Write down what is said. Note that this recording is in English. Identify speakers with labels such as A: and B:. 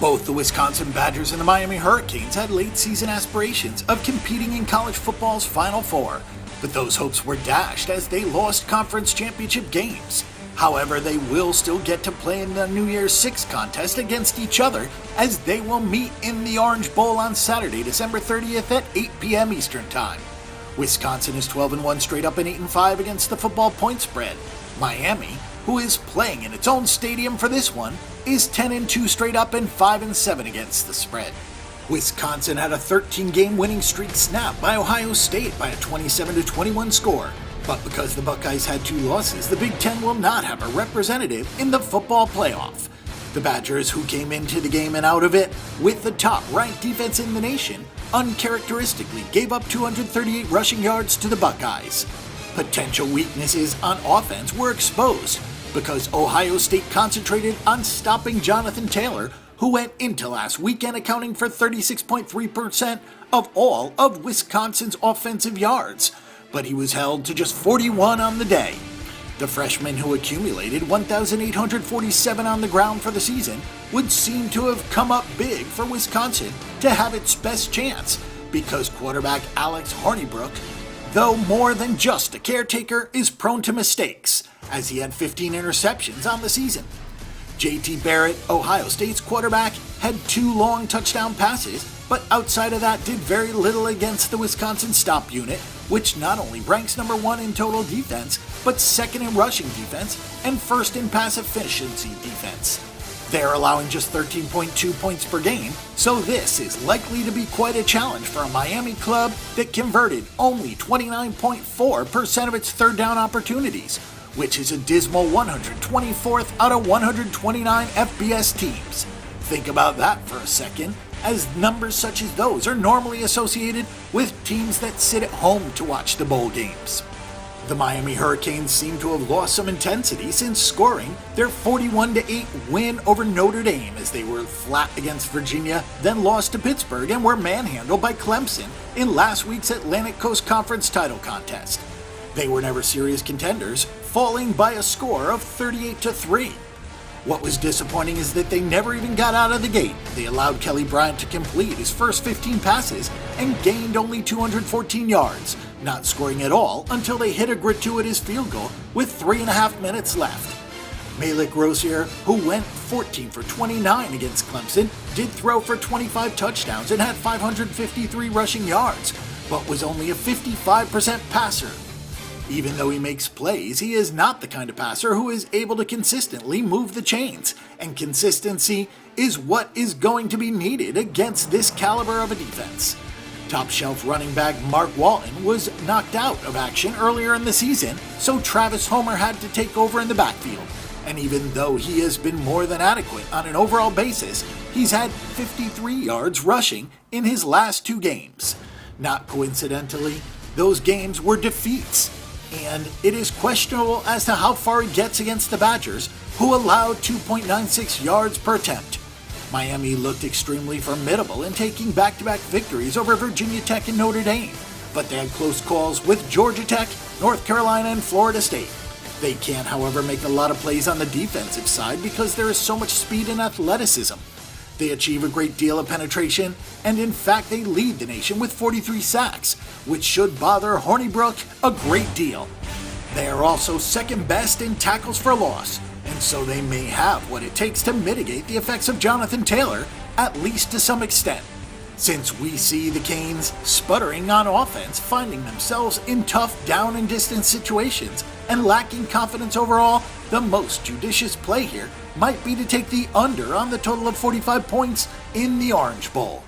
A: Both the Wisconsin Badgers and the Miami Hurricanes had late-season aspirations of competing in college football's Final Four, but those hopes were dashed as they lost conference championship games. However, they will still get to play in the New Year's Six contest against each other as they will meet in the Orange Bowl on Saturday, December 30th at 8 p.m. Eastern Time. Wisconsin is 12-1 straight up and 8-5 against the football point spread. Miami, who is playing in its own stadium for this one, is 10-2 straight up and 5-7 against the spread. Wisconsin had a 13-game winning streak snapped by Ohio State by a 27-21 score, but because the Buckeyes had 2 losses, the Big Ten will not have a representative in the football playoff. The Badgers, who came into the game and out of it with the top-ranked defense in the nation, uncharacteristically gave up 238 rushing yards to the Buckeyes. Potential weaknesses on offense were exposed because Ohio State concentrated on stopping Jonathan Taylor, who went into last weekend accounting for 36.3% of all of Wisconsin's offensive yards, but he was held to just 41 on the day. The freshman, who accumulated 1,847 on the ground for the season, would seem to have come up big for Wisconsin to have its best chance, because quarterback Alex Hornibrook, though more than just a caretaker, is prone to mistakes, as he had 15 interceptions on the season. J.T. Barrett, Ohio State's quarterback, had 2 long touchdown passes, but outside of that did very little against the Wisconsin stop unit, which not only ranks number 1 in total defense, but 2nd in rushing defense and 1st in pass efficiency defense. They're allowing just 13.2 points per game, so this is likely to be quite a challenge for a Miami club that converted only 29.4% of its third down opportunities, which is a dismal 124th out of 129 FBS teams. Think about that for a second, as numbers such as those are normally associated with teams that sit at home to watch the bowl games. The Miami Hurricanes seem to have lost some intensity since scoring their 41-8 win over Notre Dame, as they were flat against Virginia, then lost to Pittsburgh and were manhandled by Clemson in last week's Atlantic Coast Conference title contest. They were never serious contenders, falling by a score of 38-3. What was disappointing is that they never even got out of the gate. They allowed Kelly Bryant to complete his first 15 passes and gained only 214 yards, not scoring at all until they hit a gratuitous field goal with 3.5 minutes left. Malik Rosier, who went 14 for 29 against Clemson, did throw for 25 touchdowns and had 553 rushing yards, but was only a 55% passer. Even though he makes plays, he is not the kind of passer who is able to consistently move the chains, and consistency is what is going to be needed against this caliber of a defense. Top-shelf running back Mark Walton was knocked out of action earlier in the season, so Travis Homer had to take over in the backfield. And even though he has been more than adequate on an overall basis, he's had 53 yards rushing in his last 2 games. Not coincidentally, those games were defeats, and it is questionable as to how far he gets against the Badgers, who allowed 2.96 yards per attempt. Miami looked extremely formidable in taking back-to-back victories over Virginia Tech and Notre Dame, but they had close calls with Georgia Tech, North Carolina, and Florida State. They can't, however, make a lot of plays on the defensive side because there is so much speed and athleticism. They achieve a great deal of penetration, and in fact they lead the nation with 43 sacks, which should bother Hornibrook a great deal. They are also second best in tackles for loss, and so they may have what it takes to mitigate the effects of Jonathan Taylor, at least to some extent. Since we see the Canes sputtering on offense, finding themselves in tough down and distance situations, and lacking confidence overall, the most judicious play here might be to take the under on the total of 45 points in the Orange Bowl.